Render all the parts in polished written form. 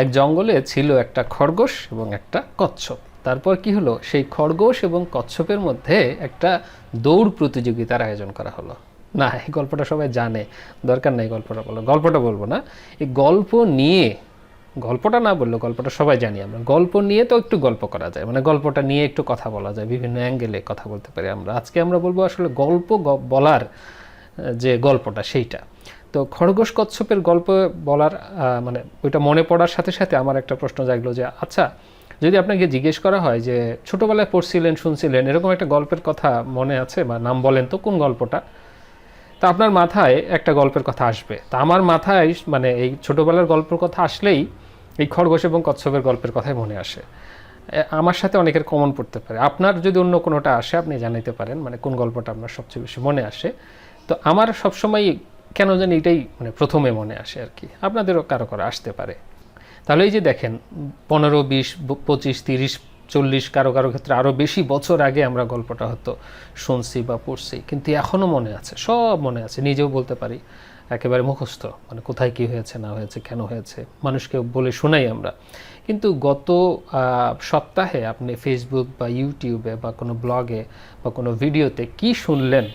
এক জঙ্গলে ছিল একটা খরগোশ এবং একটা কচ্ছপ। তারপর কি হলো, সেই খরগোশ এবং কচ্ছপের মধ্যে একটা দৌড় প্রতিযোগিতার আয়োজন করা হলো। না, এই গল্পটা সবাই জানে, দরকার নেই গল্পটা বলো, গল্পটা বলবো না। এই গল্প নিয়ে, গল্পটা না বললো, গল্পটা সবাই জানি আমরা, গল্প নিয়ে তো একটু গল্প করা যায়, মানে গল্পটা নিয়ে একটু কথা বলা যায়, বিভিন্ন অ্যাঙ্গেলে কথা বলতে পারি আমরা। আজকে আমরা বলবো আসলে গল্প বলার যে গল্পটা সেইটা। তো খরগোশ কচ্ছপের গল্প বলার মানে ওইটা মনে পড়ার সাথে সাথে আমার একটা প্রশ্ন জাগলো যে আচ্ছা, যদি আপনাকে জিজ্ঞেস করা হয় যে ছোটোবেলায় পড়ছিলেন, শুনছিলেন, এরকম একটা গল্পের কথা মনে আছে বা নাম বলেন তো কোন গল্পটা, তা আপনার মাথায় একটা গল্পের কথা আসবে। তা আমার মাথায় মানে এই ছোটোবেলার গল্পের কথা আসলেই এই খরগোশ এবং কচ্ছপের গল্পের কথাই মনে আসে। আমার সাথে অনেকের কমন পড়তে পারে। আপনার যদি অন্য কোনোটা আসে আপনি জানাইতে পারেন, মানে কোন গল্পটা আপনার সবচেয়ে বেশি মনে আসে। তো আমার সবসময় কেন জানি এটাই মানে প্রথমে মনে আসে আর কি, আপনাদেরও কারো কারো আসতে পারে। তাহলে এই যে দেখেন 15, 20, 25, 30, 40, কারো কারো ক্ষেত্রে আরও বেশি বছর আগে আমরা গল্পটা হয়তো শুনছি বা পড়ছি, কিন্তু এখনও মনে আছে, সব মনে আছে, নিজেও বলতে পারি, একেবারে মুখস্থ, মানে কোথায় কী হয়েছে না হয়েছে, কেন হয়েছে, মানুষকে বলে শোনাই আমরা। কিন্তু গত সপ্তাহে আপনি ফেসবুক বা ইউটিউবে বা কোনো ব্লগে বা কোনো ভিডিওতে কি শুনলেন,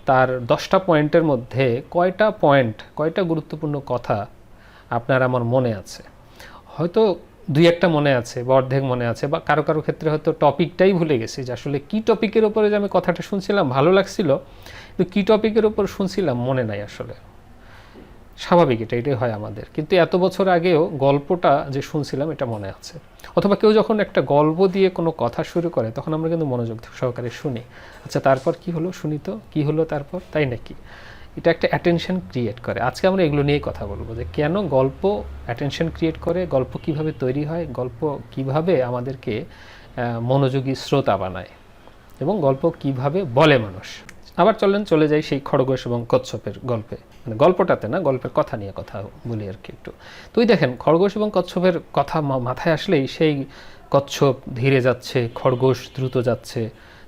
তার 10টা পয়েন্টের মধ্যে কয়টা গুরুত্বপূর্ণ কথা আপনার আমার মনে আছে? হয়তো দুই একটা মনে আছে বা অর্ধেক মনে আছে, বা কারো কারো ক্ষেত্রে হয়তো টপিকটাই ভুলে গেছি, যে আসলে কী টপিকের ওপরে যে আমি কথাটা শুনছিলাম ভালো লাগছিল, কিন্তু কী টপিকের ওপর শুনছিলাম মনে নাই আসলে। স্বাভাবিক, এটাই হয় আমাদের। কিন্তু এত বছর আগেও গল্পটা যে শুনছিলাম এটা মনে আছে। অথবা কেউ যখন একটা গল্প দিয়ে কোনো কথা শুরু করে তখন আমরা কিন্তু মনোযোগ সহকারে শুনি। আচ্ছা তারপর কি হলো, শুনি তো কী হলো তারপর, তাই নাকি? এটা একটা অ্যাটেনশন ক্রিয়েট করে। আজকে আমরা এগুলো নিয়েই কথা বলবো, যে কেন গল্প অ্যাটেনশন ক্রিয়েট করে, গল্প কিভাবে তৈরি হয়, গল্প কিভাবে আমাদেরকে মনোযোগী শ্রোতা বানায়, এবং গল্প কিভাবে বলে মানুষ। আবার চলে যাই সেই খরগোশ এবং কচ্ছপের গল্পে, মানে গল্পটাতে না, গল্পের কথা নিয়ে কথা বলি আর কি একটু। তুই দেখেন খরগোশ এবং কচ্ছপের কথা মাথায় আসলেই সেই কচ্ছপ ধীরে যাচ্ছে, খরগোশ দ্রুত যাচ্ছে,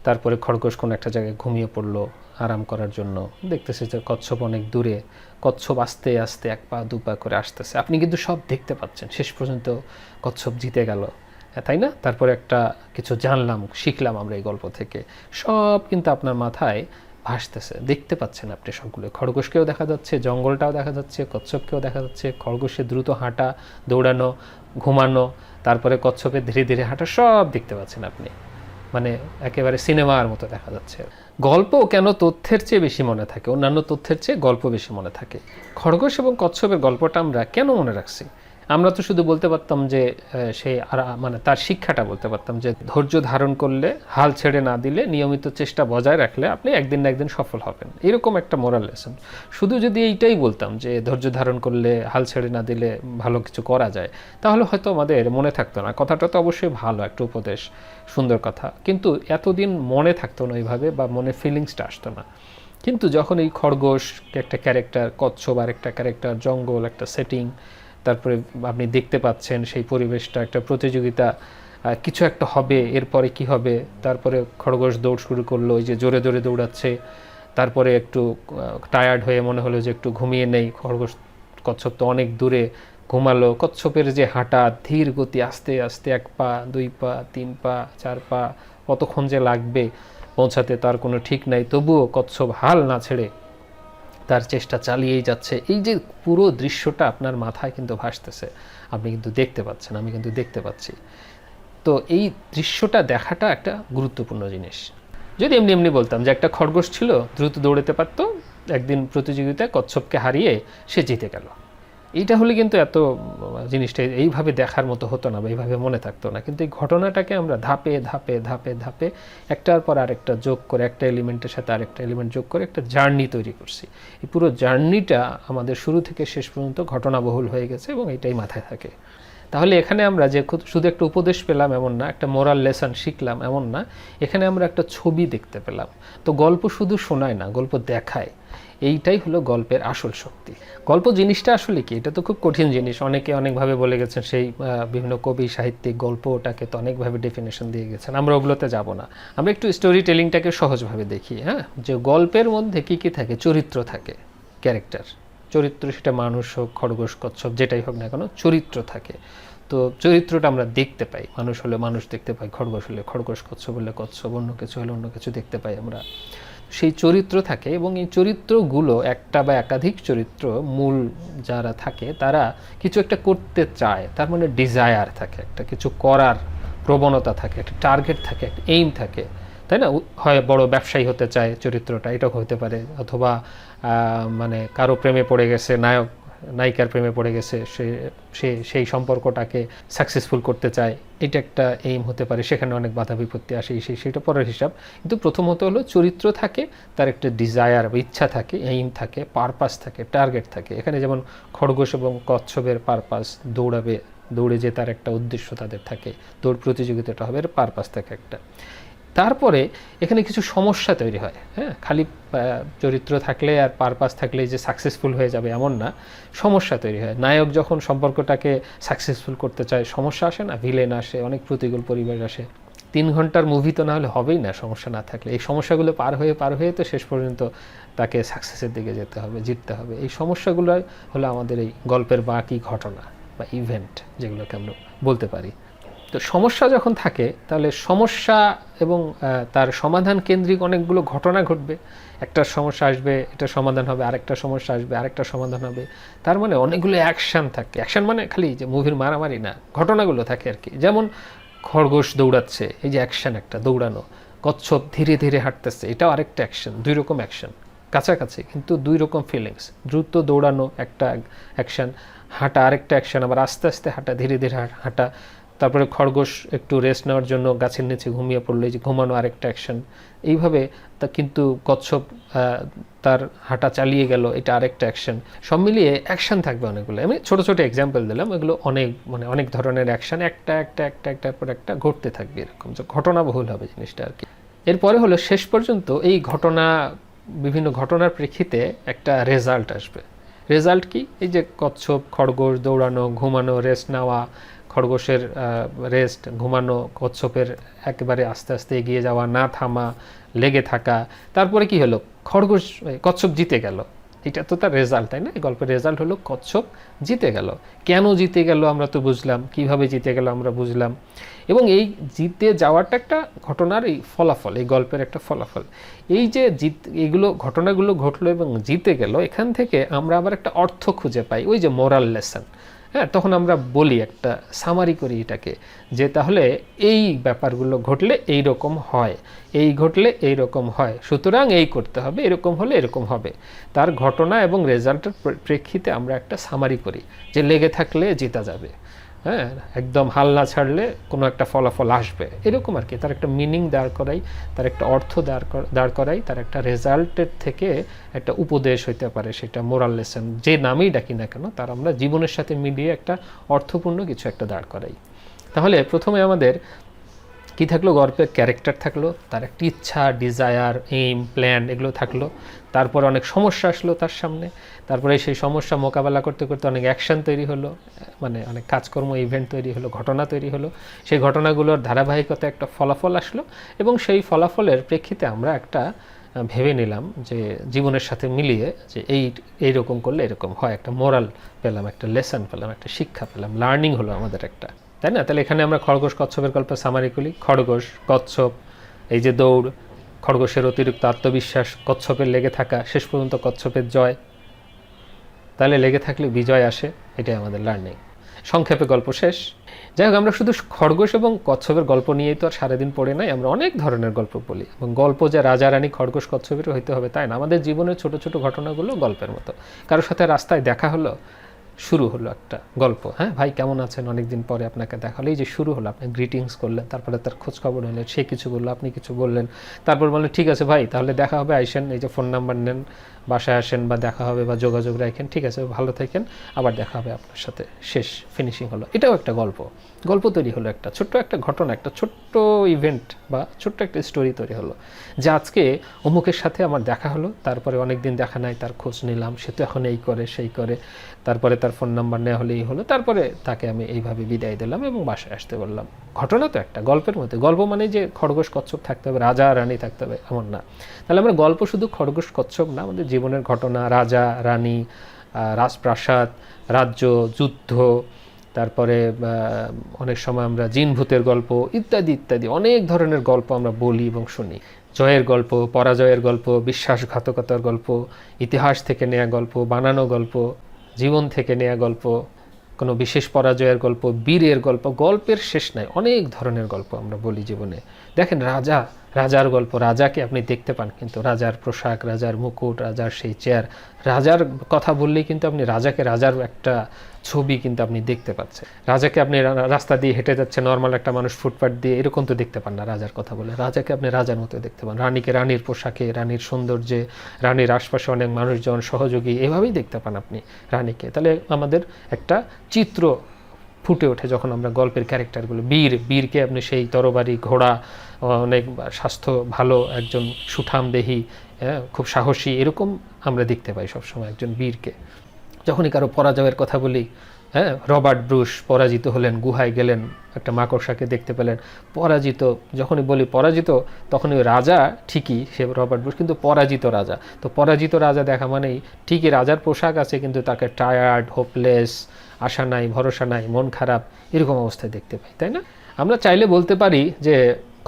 তারপরে খরগোশ কোনো একটা জায়গায় ঘুমিয়ে পড়লো আরাম করার জন্য, দেখতেছে যে কচ্ছপ অনেক দূরে, কচ্ছপ আস্তে আস্তে 1 পা 2 পা করে আসতেছে, আপনি কিন্তু সব দেখতে পাচ্ছেন, শেষ পর্যন্ত কচ্ছপ জিতে গেল, তাই না? তারপরে একটা কিছু জানলাম, শিখলাম আমরা এই গল্প থেকে, সব কিন্তু আপনার মাথায় ভাসতেছে, দেখতে পাচ্ছেন আপনি সবগুলো। খরগোশকেও দেখা যাচ্ছে, জঙ্গলটাও দেখা যাচ্ছে, কচ্ছপকেও দেখা যাচ্ছে, খরগোশের দ্রুত হাঁটা, দৌড়ানো, ঘুমানো, তারপরে কচ্ছপের ধীরে ধীরে হাঁটা, সব দেখতে পাচ্ছেন আপনি, মানে একেবারে সিনেমার মতো দেখা যাচ্ছে। গল্প কেন তথ্যের চেয়ে বেশি মনে থাকে, অন্যান্য তথ্যের চেয়ে গল্প বেশি মনে থাকে? খরগোশ এবং কচ্ছপের গল্পটা আমরা কেন মনে রাখছি? আমরা তো শুধু বলতে পারতাম যে মানে তার শিক্ষাটা বলতে পারতাম যে ধৈর্য ধারণ করলে, হাল ছেড়ে না দিলে, নিয়মিত চেষ্টা বজায় রাখলে আপনি একদিন না একদিন সফল হবেন, এরকম একটা মোরাল লেসন। শুধু যদি এইটাই বলতাম যে ধৈর্য ধারণ করলে, হাল ছেড়ে না দিলে ভালো কিছু করা যায়, তাহলে হয়তো আমাদের মনে থাকতো না। কথাটা তো অবশ্যই ভালো একটা উপদেশ, সুন্দর কথা, কিন্তু এতদিন মনে থাকতো না ওইভাবে, বা মনে ফিলিংসটা আসতো না। কিন্তু যখন এই খরগোশ একটা ক্যারেক্টার, কচ্ছপ আর একটা ক্যারেক্টার, জঙ্গল একটা সেটিং, তারপরে আপনি দেখতে পাচ্ছেন সেই পরিবেশটা, একটা প্রতিযোগিতা, কিছু একটা হবে, এরপরে কি হবে, তারপরে খরগোশ দৌড় শুরু করলো, ওই যে জোরে জোরে দৌড়াচ্ছে, তারপরে একটু টায়ার্ড হয়ে মনে হলো যে একটু ঘুমিয়ে নেই, খরগোশ, কচ্ছপ তো অনেক দূরে, ঘুমালো। কচ্ছপের যে হাঁটা, ধীর গতি, আস্তে আস্তে 1 পা 2 পা 3 পা 4 পা, কতক্ষণ যে লাগবে পৌঁছাতে তার কোনো ঠিক নাই, তবুও কচ্ছপ হাল না ছেড়ে তার চেষ্টা চালিয়েই যাচ্ছে। এই যে পুরো দৃশ্যটা আপনার মাথায় কিন্তু ভাসতেছে, আপনি কিন্তু দেখতে পাচ্ছেন, আমি কিন্তু দেখতে পাচ্ছি। তো এই দৃশ্যটা দেখাটা একটা গুরুত্বপূর্ণ জিনিস। যদি এমনি এমনি বলতাম যে একটা খরগোশ ছিল, দ্রুত দৌড়াতে পারতো, একদিন প্রতিযোগিতায় কচ্ছপকে হারিয়ে সে জিতে গেল, এইটা হলে কিন্তু এত জিনিসটা এইভাবে দেখার মতো হতো না বা এইভাবে মনে থাকতো না। কিন্তু এই ঘটনাটাকে আমরা ধাপে ধাপে ধাপে ধাপে একটার পর আরেকটা যোগ করে, একটা এলিমেন্টের সাথে আরেকটা এলিমেন্ট যোগ করে একটা জার্নি তৈরি করছি। এই পুরো জার্নিটা আমাদের শুরু থেকে শেষ পর্যন্ত ঘটনাবহুল হয়ে গেছে এবং এটাই মাথায় থাকে। তাহলে এখানে আমরা যে শুধু একটা উপদেশ পেলাম এমন না, একটা মোরাল লেসন শিখলাম এমন না, এখানে আমরা একটা ছবি দেখতে পেলাম। তো গল্প শুধু শোনায় না, গল্প দেখায়। এইটাই হলো গল্পের আসল শক্তি। গল্প জিনিসটা আসলে কি, এটা তো খুব কঠিন জিনিস, অনেকে অনেকভাবে বলে গেছেন, সেই বিভিন্ন কবি সাহিত্যিক গল্পটাকে তো অনেকভাবে ডেফিনেশন দিয়ে গেছেন, আমরা ওগুলোতে যাব না। আমরা একটু স্টোরি টেলিংটাকে সহজভাবে দেখি। হ্যাঁ, যে গল্পের মধ্যে কী কী থাকে, চরিত্র থাকে, ক্যারেক্টার, চরিত্র, সেটা মানুষ হোক, খরগোশ, কচ্ছপ, যেটাই হোক না কেন, চরিত্র থাকে। তো চরিত্রটা আমরা দেখতে পাই, মানুষ হলে মানুষ দেখতে পাই, খরগোশ হলে খরগোশ, কচ্ছপ হলে কচ্ছপ, অন্য কিছু হলে অন্য কিছু দেখতে পাই আমরা। সেই চরিত্র থাকে এবং এই চরিত্রগুলো একটা বা একাধিক চরিত্র মূল যারা থাকে তারা কিছু একটা করতে চায়, তার মানে ডিজায়ার থাকে, একটা কিছু করার প্রবণতা থাকে, একটা টার্গেট থাকে, একটা এইম থাকে, তাই না? হয় বড় ব্যবসায়ী হতে চায় চরিত্রটা, এটাও হতে পারে, অথবা মানে কারো প্রেমে পড়ে গেছে, নায়িকার প্রেমে পড়ে গেছে, সে সেই সম্পর্কটাকে সাকসেসফুল করতে চায়, এটা একটা এইম হতে পারে, সেখানে অনেক বাধা বিপত্তি আসে, সেটা পরের হিসাব। কিন্তু প্রথমত হলো চরিত্র থাকে, তার একটা ডিজায়ার বা ইচ্ছা থাকে, এইম থাকে, পারপাস থাকে, টার্গেট থাকে। এখানে যেমন খরগোশ এবং কচ্ছপের পারপাস, দৌড়ে যে তার একটা উদ্দেশ্য তাদের থাকে, দৌড় প্রতিযোগিতাটা হবে, এর পারপাস থাকে একটা। তারপরে এখানে কিছু সমস্যা তৈরি হয়। হ্যাঁ, খালি চরিত্র থাকলে আর পারপাস থাকলে যে সাকসেসফুল হয়ে যাবে এমন না, সমস্যা তৈরি হয়। নায়ক যখন সম্পর্কটাকে সাকসেসফুল করতে চায়, সমস্যা আসে না, ভিলেন আসে, অনেক প্রতিকূল পরিবেশ আসে। 3 ঘন্টার মুভি তো না হলে হবেই না সমস্যা না থাকলে। এই সমস্যাগুলো পার হয়ে তো শেষ পর্যন্ত তাকে সাকসেসের দিকে যেতে হবে, জিততে হবে। এই সমস্যাগুলো হলো আমাদের এই গল্পের বাকি ঘটনা বা ইভেন্ট, যেগুলোকে আমরা বলতে পারি। তো সমস্যা যখন থাকে তাহলে সমস্যা এবং তার সমাধান কেন্দ্রিক অনেকগুলো ঘটনা ঘটবে। একটা সমস্যা আসবে, এটা সমাধান হবে, আরেকটা সমস্যা আসবে, আরেকটা সমাধান হবে। তার মানে অনেকগুলো অ্যাকশান থাকে। অ্যাকশান মানে খালি যে মুভির মারামারি না, ঘটনাগুলো থাকে আর কি। যেমন খরগোশ দৌড়াচ্ছে, এই যে অ্যাকশান একটা, দৌড়ানো। কচ্ছপ ধীরে ধীরে হাঁটতেছে, এটাও আরেকটা অ্যাকশান। 2 রকম অ্যাকশান, কাছাকাছি কিন্তু 2 রকম ফিলিংস। দ্রুত দৌড়ানো একটা অ্যাকশান, হাঁটা আরেকটা অ্যাকশান, আবার আস্তে আস্তে হাঁটা, ধীরে ধীরে হাঁটা। তারপরে খরগোশ একটু রেস্ট নেওয়ার জন্য গাছের নিচে ঘুমিয়ে পড়লো, এই যে ঘুমানো আরেকটা অ্যাকশন। এইভাবে তা কিন্তু কচ্ছপ তার হাঁটা চালিয়ে গেল, এটা আরেকটা অ্যাকশন। সব মিলিয়ে অ্যাকশন থাকবে অনেকগুলো। আমি ছোটো ছোটো এক্সাম্পল দিলাম, এগুলো অনেক ধরনের অ্যাকশন একটার পর একটা ঘটতে থাকবে, এরকম যে ঘটনাবহুল হবে জিনিসটা আর কি। এরপরে হলো শেষ পর্যন্ত এই বিভিন্ন ঘটনার প্রেক্ষিতে একটা রেজাল্ট আসবে। রেজাল্ট কি? এই যে কচ্ছপ, খরগোশ দৌড়ানো, ঘুমানো, রেস্ট নেওয়া, খরগোশের রেস্ট, ঘুমানো, কচ্ছপের একেবারে আস্তে আস্তে এগিয়ে যাওয়া, না থামা, লেগে থাকা। তারপরে কি হলো? কচ্ছপ জিতে গেল। এটা তো তার রেজাল্ট, তাই না? এই গল্পের রেজাল্ট হলো কচ্ছপ জিতে গেল। কেন জিতে গেল আমরা তো বুঝলাম, কিভাবে জিতে গেল আমরা বুঝলাম। এবং এই জিতে যাওয়াটা একটা ঘটনার এই ফলাফল, এই গল্পের একটা ফলাফল। এই যে ঘটনাগুলো ঘটলো এবং জিতে গেল, এখান থেকে আমরা আবার একটা অর্থ খুঁজে পাই, ওই যে মোরাল লেসন। হ্যাঁ, তখন আমরা বলি, একটা সামারি করি এটাকে, যে তাহলে এই ব্যাপারগুলো ঘটলে এই রকম হয়, এই ঘটলে এই রকম হয়, সুতরাং এই করতে হবে, এরকম হলে এরকম হবে। তার ঘটনা এবং রেজাল্টের প্রেক্ষিতে আমরা একটা সামারি করি যে লেগে থাকলে জেতা যাবে, হ্যাঁ, একদম হাল না ছাড়লে কোনো একটা ফলাফল আসবে, এরকম আর কি। তার একটা মিনিং দাঁড় করাই, তার একটা অর্থ দাঁড় করাই, তার একটা রেজাল্টের থেকে একটা উপদেশ হইতে পারে, সেটা মোরাল লেসন, যে নামেই ডাকি না কেন, তার আমরা জীবনের সাথে মিলিয়ে একটা অর্থপূর্ণ কিছু একটা দাঁড় করাই। তাহলে প্রথমে আমাদের কি থাকলো? গল্পের ক্যারেক্টার থাকলো, তার একটা ইচ্ছা, ডিজায়ার, এইম, প্ল্যান, এগুলো থাকলো। তারপর অনেক সমস্যা আসলো তার সামনে, তারপরে সেই সমস্যা মোকাবেলা করতে করতে অনেক অ্যাকশন তৈরি হলো, মানে অনেক কাজকর্ম, ইভেন্ট তৈরি হলো, ঘটনা তৈরি হলো। সেই ঘটনাগুলোর ধারাবাহিকতা একটা ফলাফল আসলো, এবং সেই ফলাফলের প্রেক্ষিতে আমরা একটা ভেবে নিলাম যে জীবনের সাথে মিলিয়ে যে এইরকম করলে এরকম হয়, একটা মোরাল পেলাম, একটা লেসন পেলাম, একটা শিক্ষা পেলাম, লার্নিং হলো আমাদের একটা, তাই না? তাহলে এখানে আমরা খরগোশ কচ্ছপের গল্পের সামারি করি। খরগোশ, কচ্ছপ, এই যে দৌড়, খরগোশের অতিরিক্ত আত্মবিশ্বাস, কচ্ছপের লেগে থাকা, শেষ পর্যন্ত কচ্ছপের জয়। তাহলে লেগে থাকলে বিজয় আসে, এটাই আমাদের লার্নিং। সংক্ষেপে গল্প শেষ। যাই হোক, আমরা শুধু খরগোশ এবং কচ্ছপের গল্প নিয়েই তো আর সারাদিন পড়ে নাই, আমরা অনেক ধরনের গল্প বলি, এবং গল্প যে রাজা রানী খরগোশ কচ্ছপের হইতে হবে তাই না। আমাদের জীবনের ছোট ছোট ঘটনাগুলো গল্পের মতো। কারোর সাথে রাস্তায় দেখা হলো, শুরু হলো একটা গল্প, হ্যাঁ ভাই কেমন আছেন, অনেকদিন পরে আপনাকে দেখা হলো, এই যে শুরু হলো, আপনি গ্রিটিংস করলেন, তারপরে তার খোঁজ খবর নিলেন, সে কিছু বললো, আপনি কিছু বললেন, তারপর বললেন ঠিক আছে ভাই তাহলে দেখা হবে, আইসেন, এই যে ফোন নাম্বার নেন, বাসায় আসেন বা দেখা হবে বা যোগাযোগ রাখেন, ঠিক আছে ভালো থাকেন, আবার দেখা হবে আপনার সাথে, শেষ, ফিনিশিং হলো। এটাও একটা গল্প তৈরি হলো, একটা ছোট্ট একটা ঘটনা, একটা ছোট্ট ইভেন্ট বা ছোট্ট একটা স্টোরি তৈরি হলো, যে আজকে অমুকের সাথে আমার দেখা হলো, তারপরে অনেক দিন দেখা নাই, তার খোঁজ নিলাম, সে তো এখন এই করে সেই করে, তারপরে তার ফোন নাম্বার নেওয়া হলেই হলো, তারপরে তাকে আমি এইভাবে বিদায় দিলাম এবং বাসায় আসতে বললাম। ঘটনা তো একটা গল্পের মধ্যে। গল্প মানে যে খরগোশ কচ্ছপ থাকতে হবে, রাজা রানী থাকতে হবে, এমন না। তাহলে আমরা গল্প শুধু খরগোশ কচ্ছপ না, আমাদের জীবনের ঘটনা, রাজা রানী, রাজপ্রাসাদ, রাজ্য, যুদ্ধ, তারপরে অনেক সময় আমরা জিন ভূতের গল্প ইত্যাদি ইত্যাদি অনেক ধরনের গল্প আমরা বলি এবং শুনি। জয়ের গল্প, পরাজয়ের গল্প, বিশ্বাসঘাতকতার গল্প, ইতিহাস থেকে নেওয়া গল্প, বানানো গল্প, জীবন থেকে নেওয়া গল্প, কোনো বিশেষ পরাজয়ের গল্প, বীরের গল্প, গল্পের শেষ নাই। অনেক ধরনের গল্প আমরা বলি জীবনে। দেখেন রাজার গল্প, রাজাকে আপনি দেখতে পান, কিন্তু রাজার পোশাক, রাজার মুকুট, রাজার সেই চেয়ার, রাজার কথা বললেই কিন্তু আপনি রাজার একটা ছবি কিন্তু আপনি দেখতে পাচ্ছেন। রাজাকে আপনি রাস্তা দিয়ে হেঁটে যাচ্ছে, নর্মাল একটা মানুষ ফুটপাথ দিয়ে, এরকম তো দেখতে পান না রাজার কথা বলে। রাজাকে আপনি রাজার মতো দেখতে পান, রানীকে রানীর পোশাকে, রানীর সৌন্দর্যে, রানীর আশপাশে অনেক মানুষজন সহযোগী, এভাবেই দেখতে পান আপনি রানীকে। তাহলে আমাদের একটা চিত্র ফুটে ওঠে যখন আমরা গল্পের ক্যারেক্টারগুলো। বীরকে আপনি সেই তরবারি, ঘোড়া, অনেক স্বাস্থ্য ভালো একজন সুঠামদেহী, খুব সাহসী, এরকম আমরা দেখতে পাই সবসময় একজন বীরকে। যখনই কারো পরাজয়ের কথা বলি, রবার্ট ব্রুস পরাজিত হলেন, গুহায় গেলেন, একটা মাকড়সাকে দেখতে পেলেন, পরাজিত। যখনই বলি পরাজিত, তখনই রাজা ঠিকই, সে রবার্ট ব্রুস, কিন্তু পরাজিত রাজা। তো পরাজিত রাজা দেখা মানেই ঠিকই রাজার পোশাক আছে, কিন্তু তাকে টায়ার্ড, হোপলেস, আশা নাই, ভরসা নাই, মন খারাপ, এরকম অবস্থায় দেখতে পাই, তাই না? আমরা চাইলে বলতে পারি যে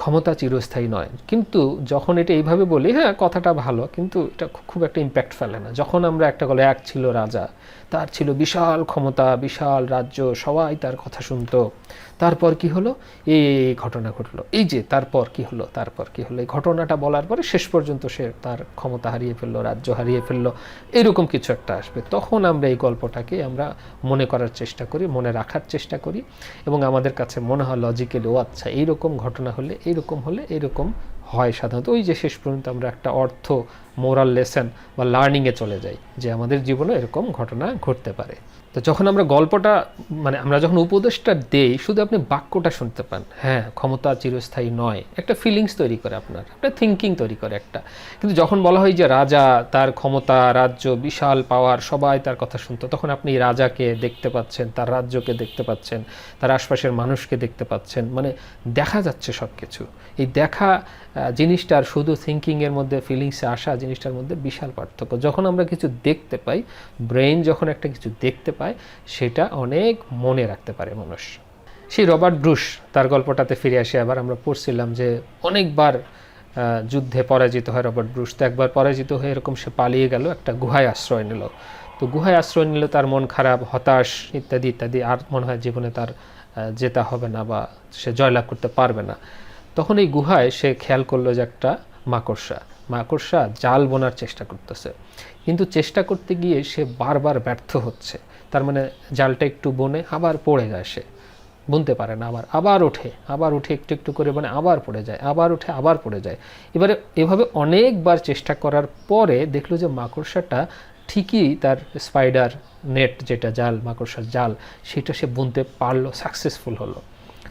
ক্ষমতা চিরস্থায়ী নয়, কিন্তু যখন এটা এইভাবে বলি, হ্যাঁ কথাটা ভালো, কিন্তু এটা খুব একটা ইম্প্যাক্ট ফেলে না। যখন আমরা একটা বলে, এক ছিল রাজা, তার ছিল বিশাল ক্ষমতা, বিশাল রাজ্য, সবাই তার কথা শুনতো, তারপর কি হলো, এই ঘটনা ঘটলো, এই যে তারপর কি হলো, এই ঘটনাটা বলার পরে শেষ পর্যন্ত সে তার ক্ষমতা হারিয়ে ফেললো, রাজ্য হারিয়ে ফেললো, এরকম কিছু একটা আসবে। তখন আমরা এই গল্পটাকে আমরা মনে করার চেষ্টা করি, মনে রাখার চেষ্টা করি, এবং আমাদের কাছে মনে হয় লজিক্যালি, ও আচ্ছা এইরকম ঘটনা হলে এইরকম হয় সাধারণত। ওই যে শেষ পর্যন্ত আমরা একটা অর্থ, মোরাল লেসন বা লার্নিংয়ে চলে যাই যে আমাদের জীবনে এরকম ঘটনা ঘটতে পারে। তো যখন আমরা গল্পটা, মানে আমরা যখন উপদেশটা দেই, শুধু আপনি বাক্যটা শুনতে পান, হ্যাঁ ক্ষমতা চিরস্থায়ী নয়, একটা ফিলিংস তৈরি করে, আপনার একটা থিঙ্কিং তৈরি করে একটা। কিন্তু যখন বলা হয় যে রাজা, তার ক্ষমতা, রাজ্য, বিশাল পাওয়ার, সবাই তার কথা শুনতো, তখন আপনি রাজাকে দেখতে পাচ্ছেন, তার রাজ্যকে দেখতে পাচ্ছেন, তার আশপাশের মানুষকে দেখতে পাচ্ছেন, মানে দেখা যাচ্ছে সব কিছু। এই দেখা জিনিসটার, শুধু থিঙ্কিংয়ের মধ্যে, ফিলিংসে আসা জিনিসটার মধ্যে বিশাল পার্থক্য। যখন আমরা কিছু দেখতে পাই, ব্রেন যখন একটা কিছু দেখতে পায়, সেটা অনেক মনে রাখতে পারে মানুষ। সেই রবার্ট ব্রুস, তার গল্পটাতে ফিরে আসে আবার। আমরা পড়ছিলাম যে অনেকবার যুদ্ধে পরাজিত হয় রবার্ট ব্রুস। তো একবার পরাজিত হয়ে এরকম সে পালিয়ে গেল, একটা গুহায় আশ্রয় নিল। তো গুহায় আশ্রয় নিল, তার মন খারাপ, হতাশ, ইত্যাদি ইত্যাদি, আর মনে হয় জীবনে তার জেতা হবে না বা সে জয়লাভ করতে পারবে না। তখন এই গুহায় সে খেয়াল করলো যে একটা মাকড়সা জাল বোনার চেষ্টা করতেছে, কিন্তু চেষ্টা করতে গিয়ে সে বারবার ব্যর্থ হচ্ছে। তার মানে জালটা একটু বনে আবার পড়ে যায়, সে বুনতে পারে না, আবার ওঠে একটু একটু করে, মানে আবার পড়ে যায়, আবার ওঠে আবার পড়ে যায়। এবারে এভাবে অনেকবার চেষ্টা করার পরে দেখলো যে মাকড়সাটা ঠিকই তার স্পাইডার নেট, যেটা জাল, মাকড়সার জাল, সেটা সে বুনতে পারলো, সাকসেসফুল হলো।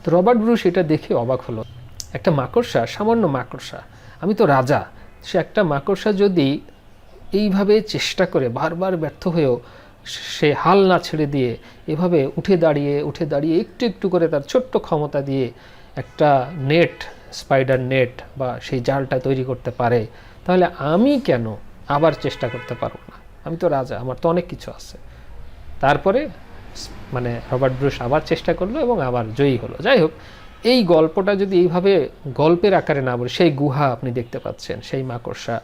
তো রবার্ট ব্রুস এটা দেখে অবাক হলো, একটা মাকড়সা, সামান্য মাকড়সা, আমি তো রাজা, সে একটা মাকড়সা যদি এইভাবে চেষ্টা করে বারবার ব্যর্থ হয়েও সে হাল না ছেড়ে দিয়ে এভাবে উঠে দাঁড়িয়ে একটু একটু করে তার ছোট্ট ক্ষমতা দিয়ে একটা নেট, স্পাইডার নেট বা সেই জালটা তৈরি করতে পারে, তাহলে আমি কেন আবার চেষ্টা করতে পারবো না? আমি তো রাজা, আমার তো অনেক কিছু আছে। তারপরে মানে রবার্ট ব্রুস আবার চেষ্টা করলো এবং আবার জয়ী হলো। যাই হোক, এই গল্পটা যদি এইভাবে গল্পের আকারে না বলে, সেই গুহা আপনি দেখতে পাচ্ছেন, সেই মাকড়সা,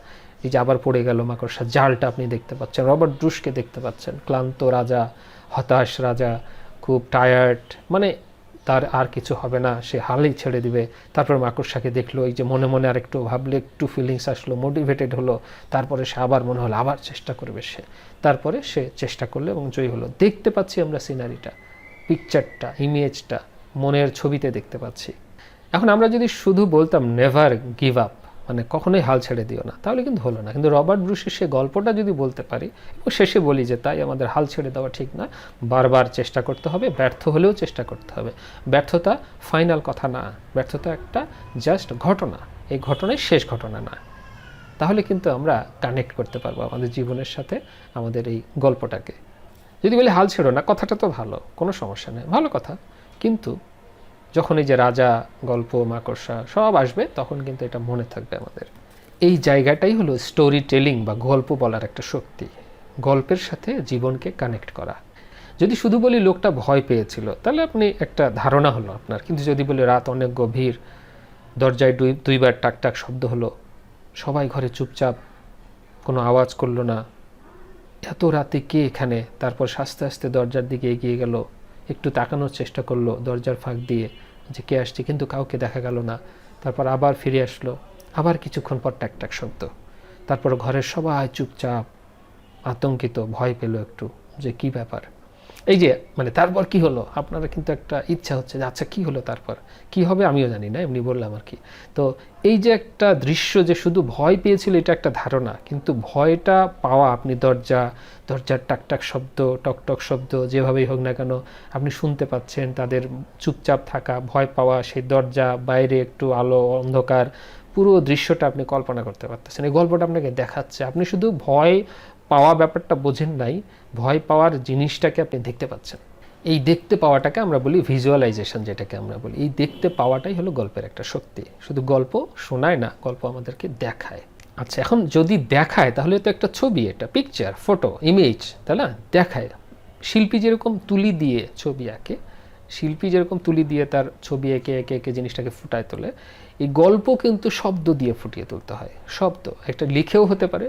এই যে আবার পড়ে গেল মাকড়সা, জালটা আপনি দেখতে পাচ্ছেন, রবার্ট ব্রুসকে দেখতে পাচ্ছেন, ক্লান্ত রাজা, হতাশ রাজা, খুব টায়ার্ড, মানে তার আর কিছু হবে না, সে হালেই ছেড়ে দিবে। তারপর মাকড়সাকে দেখলো, এই যে মনে মনে আর একটু ভাবলে, একটু ফিলিংস আসলো, মোটিভেটেড হলো, তারপরে সে আবার মনে হলো আবার চেষ্টা করবে সে, তারপরে সে চেষ্টা করলো এবং জয়ী হলো। দেখতে পাচ্ছি আমরা সিনারিটা, পিকচারটা, ইমেজটা মনের ছবিতে দেখতে পাচ্ছি। এখন আমরা যদি শুধু বলতাম নেভার গিভ আপ, মানে কখনোই হাল ছেড়ে দিও না, তাহলে কিন্তু হলো না। কিন্তু রবার্ট ব্রুসের সে গল্পটা যদি বলতে পারি এবং শেষে বলি যে তাই আমাদের হাল ছেড়ে দেওয়া ঠিক না, বারবার চেষ্টা করতে হবে, ব্যর্থ হলেও চেষ্টা করতে হবে। ব্যর্থতা ফাইনাল কথা না, ব্যর্থতা একটা জাস্ট ঘটনা, এই ঘটনাই শেষ ঘটনা না। তাহলে কিন্তু আমরা কানেক্ট করতে পারবো আমাদের জীবনের সাথে আমাদের এই গল্পটাকে। যদি বলি হাল ছেড়ো না, কথাটা তো ভালো, কোনো সমস্যা নেই, ভালো কথা, কিন্তু যখন এই যে রাজা, গল্প, মাকড়সা সব আসবে, তখন কিন্তু এটা মনে থাকবে আমাদের। এই জায়গাটাই হলো স্টোরি টেলিং বা গল্প বলার একটা শক্তি, গল্পের সাথে জীবনকে কানেক্ট করা। যদি শুধু বলি লোকটা ভয় পেয়েছিল, তাহলে আপনি একটা ধারণা হলো আপনার। কিন্তু যদি বলি রাত অনেক গভীর, দরজায় দুইবার টাক টাক শব্দ হলো, সবাই ঘরে চুপচাপ, কোনো আওয়াজ করলো না, এত রাতে কে এখানে, তারপর আস্তে আস্তে দরজার দিকে এগিয়ে গেল, একটু তাকানোর চেষ্টা করলো দরজার ফাঁক দিয়ে যে কে আসছে, কিন্তু কাউকে দেখা গেল না। তারপর আবার ফিরে আসলো, আবার কিছুক্ষণ পর টাক টাক শব্দ, তারপর ঘরের সবাই চুপচাপ, আতঙ্কিত, ভয় পেল একটু যে কি ব্যাপার। এই যে মানে তারপর কি হলো, আপনারা কিন্তু একটা ইচ্ছা হচ্ছে যে আচ্ছা কি হলো, তারপর কি হবে আমিও জানি না, এমনি বললাম আর কি। তো এই যে একটা দৃশ্য, যে শুধু ভয় পেয়েছিল এটা একটা ধারণা, কিন্তু ভয়টা পাওয়া, আপনি দরজার টাকটাক শব্দ, টকটক শব্দ, যেভাবেই হোক না কেন আপনি শুনতে পাচ্ছেন, তাদের চুপচাপ থাকা, ভয় পাওয়া, সেই দরজা, বাইরে একটু আলো অন্ধকার, পুরো দৃশ্যটা আপনি কল্পনা করতে পারতেছেন। এই গল্পটা আপনাকে দেখাচ্ছে, আপনি শুধু ভয় পাওয়া ব্যাপারটা বোঝেন নাই, ভয় পাওয়ার জিনিসটাকে আপনি দেখতে পাচ্ছেন। এই দেখতে পাওয়াটাকে আমরা বলি ভিজুয়ালাইজেশন, যেটাকে আমরা বলি। এই দেখতে পাওয়াটাই হলো গল্পের একটা শক্তি। শুধু গল্প শোনায় না, গল্প আমাদেরকে দেখায়। আচ্ছা, এখন যদি দেখায় তাহলে তো একটা ছবি, একটা পিকচার, ফটো, ইমেজ, তাই না? দেখায়। শিল্পী যেরকম তুলি দিয়ে ছবি আঁকে, শিল্পী যেরকম তুলি দিয়ে তার ছবি এঁকে এঁকে এঁকে জিনিসটাকে ফুটায় তোলে, এই গল্প কিন্তু শব্দ দিয়ে ফুটিয়ে তুলতে হয়। শব্দ একটা লিখেও হতে পারে,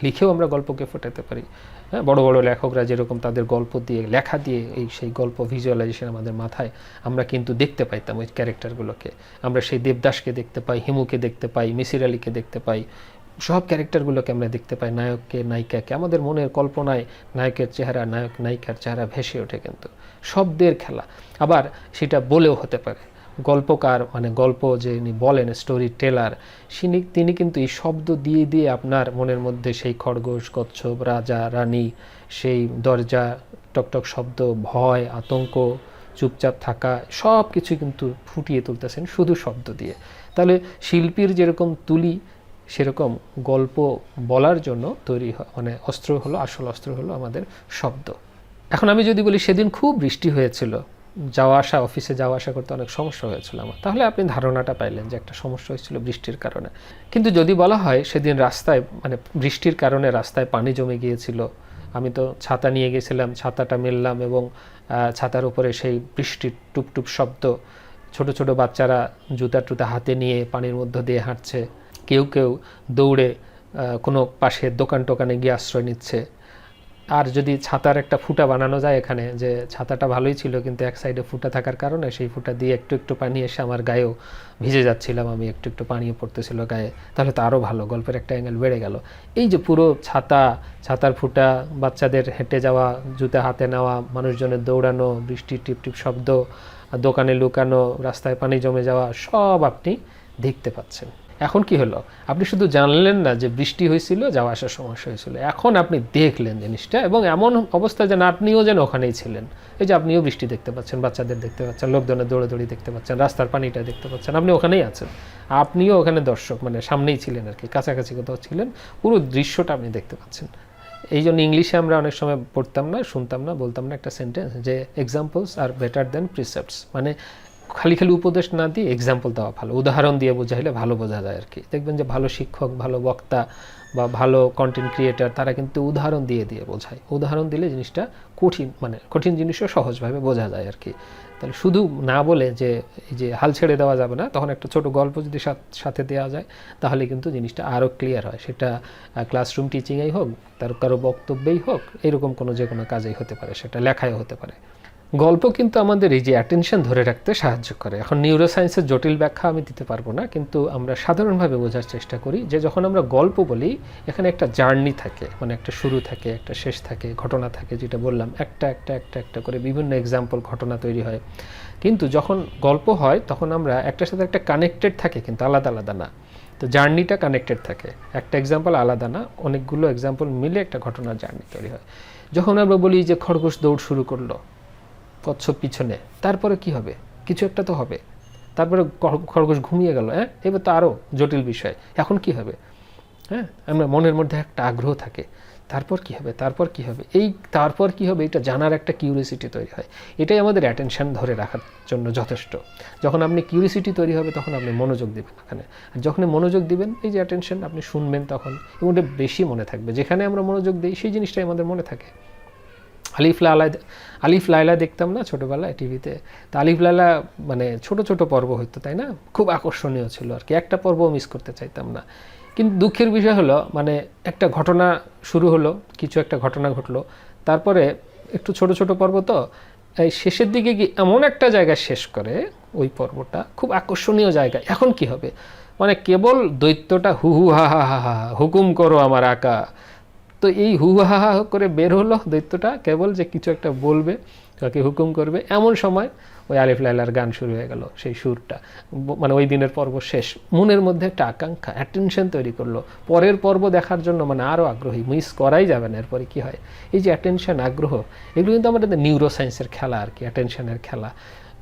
লিখেও আমরা গল্পকে ফোটাতে পারি। হ্যাঁ, বড় বড় লেখকরা যেরকম তাদের গল্প দিয়ে, লেখা দিয়ে সেই গল্প ভিজুয়ালাইজেশন আমাদের মাথায় আমরা কিন্তু দেখতে পাইতাম ওই ক্যারেক্টারগুলোকে। আমরা সেই দেবদাসকে দেখতে পাই, হিমুকে দেখতে পাই, মিসির আলীকে দেখতে পাই, সব ক্যারেক্টারগুলোকে আমরা দেখতে পাই, নায়ককে, নায়িকাকে। আমাদের মনের কল্পনায় নায়কের চেহারা, নায়ক নায়িকার চেহারা ভেসে ওঠে কিন্তু। শব্দের খেলা। আবার সেটা বলেও হতে পারে। গল্পকার মানে গল্প যিনি বলেন, স্টোরি টেলার, তিনি কিন্তু এই শব্দ দিয়ে দিয়ে আপনার মনের মধ্যে সেই খরগোশ, কচ্ছপ, রাজা, রানী, সেই দরজা, টকটক শব্দ, ভয়, আতঙ্ক, চুপচাপ থাকা, সব কিছু কিন্তু ফুটিয়ে তুলতেছেন শুধু শব্দ দিয়ে। তাহলে শিল্পীর যেরকম তুলি, সেরকম গল্প বলার জন্য তৈরি মানে অস্ত্র হলো, আসল অস্ত্র হলো আমাদের শব্দ। এখন আমি যদি বলি সেদিন খুব বৃষ্টি হয়েছিল, যাওয়া আসা, অফিসে যাওয়া আসা করতে অনেক সমস্যা হয়েছিল আমার, তাহলে আপনি ধারণাটা পাইলেন যে একটা সমস্যা হয়েছিল বৃষ্টির কারণে। কিন্তু যদি বলা হয় সেদিন রাস্তায় মানে বৃষ্টির কারণে রাস্তায় পানি জমে গিয়েছিল, আমি তো ছাতা নিয়ে গেছিলাম, ছাতাটা মেললাম এবং ছাতার উপরে সেই বৃষ্টির টুপটুপ শব্দ, ছোট ছোট বাচ্চারা জুতা টুতা হাতে নিয়ে পানির মধ্য দিয়ে হাঁটছে, কেউ কেউ দৌড়ে কোনো পাশের দোকান টোকানে গিয়ে আশ্রয় নিচ্ছে। আর যদি ছাতার একটা ফুটা বানানো যায় এখানে, যে ছাতাটা ভালোই ছিল কিন্তু এক সাইডে ফুটা থাকার কারণে সেই ফুটা দিয়ে একটু একটু পানি এসে আমার গায়েও ভিজে যাচ্ছিলাম, আমি একটু একটু পানিও পড়তেছিল গায়ে, তাহলে তো আরও ভালো, গল্পের একটা অ্যাঙ্গেল বেড়ে গেল। এই যে পুরো ছাতার ফুটা, বাচ্চাদের হেঁটে যাওয়া, জুতা হাতে নেওয়া, মানুষজনের দৌড়ানো, বৃষ্টির টিপ টিপ শব্দ, দোকানে লুকানো, রাস্তায় পানি জমে যাওয়া, সব আপনি দেখতে পাচ্ছেন। এখন কি হলো, আপনি শুধু জানলেন না যে বৃষ্টি হয়েছিল, যাওয়া আসার সমস্যা হয়েছিল, এখন আপনি দেখলেন জিনিসটা, এবং এমন অবস্থা যেন আপনিও যেন ওখানেই ছিলেন। এই যে আপনিও বৃষ্টি দেখতে পাচ্ছেন, বাচ্চাদের দেখতে পাচ্ছেন, লোকজনের দৌড়াদৌড়ি দেখতে পাচ্ছেন, রাস্তার পানিটা দেখতে পাচ্ছেন, আপনি ওখানেই আছেন, আপনিও ওখানে দর্শক মানে সামনেই ছিলেন আর কি, কাছাকাছি কোথাও ছিলেন, পুরো দৃশ্যটা আপনি দেখতে পাচ্ছেন। এই জন্য ইংলিশে আমরা অনেক সময় পড়তাম না, শুনতাম না, বলতাম না একটা সেন্টেন্স যে এক্সাম্পলস আর বেটার দেন প্রিসেপ্টস, মানে খালি খালি উপদেশ না দিয়ে এক্সাম্পল দেওয়া ভালো, উদাহরণ দিয়ে বোঝাইলে ভালো বোঝা যায় আর কি। দেখবেন যে ভালো শিক্ষক, ভালো বক্তা বা ভালো কন্টেন্ট ক্রিয়েটার, তারা কিন্তু উদাহরণ দিয়ে দিয়ে বোঝায়। উদাহরণ দিলে জিনিসটা কঠিন জিনিসও সহজভাবে বোঝা যায় আর কি। তাহলে শুধু না বলে যে এই যে হাল ছেড়ে দেওয়া যাবে না, তখন একটা ছোট গল্প যদি সাথে দেওয়া যায় তাহলে কিন্তু জিনিসটা আরও ক্লিয়ার হয়। সেটা ক্লাসরুম টিচিংয়েই হোক, তার কারো বক্তব্যেই হোক, এরকম যে কোনো কাজেই হতে পারে, সেটা লেখায়ও হতে পারে। গল্প কিন্তু আমাদের এই যে অ্যাটেনশন ধরে রাখতে সাহায্য করে। এখন নিউরোসায়েন্সের জটিল ব্যাখ্যা আমি দিতে পারবো না, কিন্তু আমরা সাধারণভাবে বোঝার চেষ্টা করি যে যখন আমরা গল্প বলি এখানে একটা জার্নি থাকে, মানে একটা শুরু থাকে, একটা শেষ থাকে, ঘটনা থাকে, যেটা বললাম একটা একটা একটা একটা করে বিভিন্ন এক্সাম্পল, ঘটনা তৈরি হয়। কিন্তু যখন গল্প হয় তখন আমরা একটার সাথে একটা কানেক্টেড থাকে, কিন্তু আলাদা আলাদা না। তো জার্নিটা কানেক্টেড থাকে, একটা এক্সাম্পল আলাদা না, অনেকগুলো এক্সাম্পল মিলে একটা ঘটনার জার্নি তৈরি হয়। যখন আমরা বলি যে খরগোশ দৌড় শুরু করলো কচ্ছপ পিছনে, তারপরে কি হবে, কিছু একটা তো হবে, তারপরে খরগোশ ঘুমিয়ে গেল, হ্যাঁ এবার তো আরও জটিল বিষয়, এখন কি হবে, হ্যাঁ আমরা মনের মধ্যে একটা আগ্রহ থাকে, তারপর কি হবে, তারপর কি হবে, এই তারপর কি হবে এটা জানার একটা কিউরিয়াসিটি তৈরি হয়। এটাই আমাদের অ্যাটেনশন ধরে রাখার জন্য যথেষ্ট। যখন আপনি কিউরিয়াসিটি তৈরি হবে তখন আপনি মনোযোগ দেবেন ওখানে, আর যখন মনোযোগ দিবেন এই যে অ্যাটেনশন, আপনি শুনবেন তখন, এবং ওটা বেশি মনে থাকবে। যেখানে আমরা মনোযোগ দিই সেই জিনিসটাই আমাদের মনে থাকে। আলিফ লায়লা, আলিফ লায়লা দেখতাম না ছোটোবেলায় টিভিতে, তা আলিফ লায়লা মানে ছোট ছোট পর্ব হতো, তাই না? খুব আকর্ষণীয় ছিল আর কি, একটা পর্বও মিস করতে চাইতাম না। কিন্তু দুঃখের বিষয় হলো মানে একটা ঘটনা শুরু হলো, কিছু একটা ঘটনা ঘটলো, তারপরে একটু ছোট ছোট পর্ব তো এই শেষের দিকে কি এমন একটা জায়গায় শেষ করে ওই পর্বটা, খুব আকর্ষণীয় জায়গা, এখন কি হবে, মানে কেবল দৈত্যটা হু হু হা হা হা হা হুকুম করো আমার আকা, তো এই হু হা হা করে বের হলো দৈত্যটা, কেবল যে কিছু একটা বলবে, তাকে হুকুম করবে, এমন সময় ওই আলিফ লায়লার গান শুরু হয়ে গেল, সেই সুরটা, মানে ওই দিনের পর্ব শেষ, মনের মধ্যে একটা আকাঙ্ক্ষা, অ্যাটেনশন তৈরি করলো পরের পর্ব দেখার জন্য, মানে আরও আগ্রহী, মিস করাই যাবে না। এরপরে কি হয়, এই যে অ্যাটেনশন, আগ্রহ, এগুলো কিন্তু আমাদের নিউরো সায়েন্সের খেলা আর কি, অ্যাটেনশনের খেলা।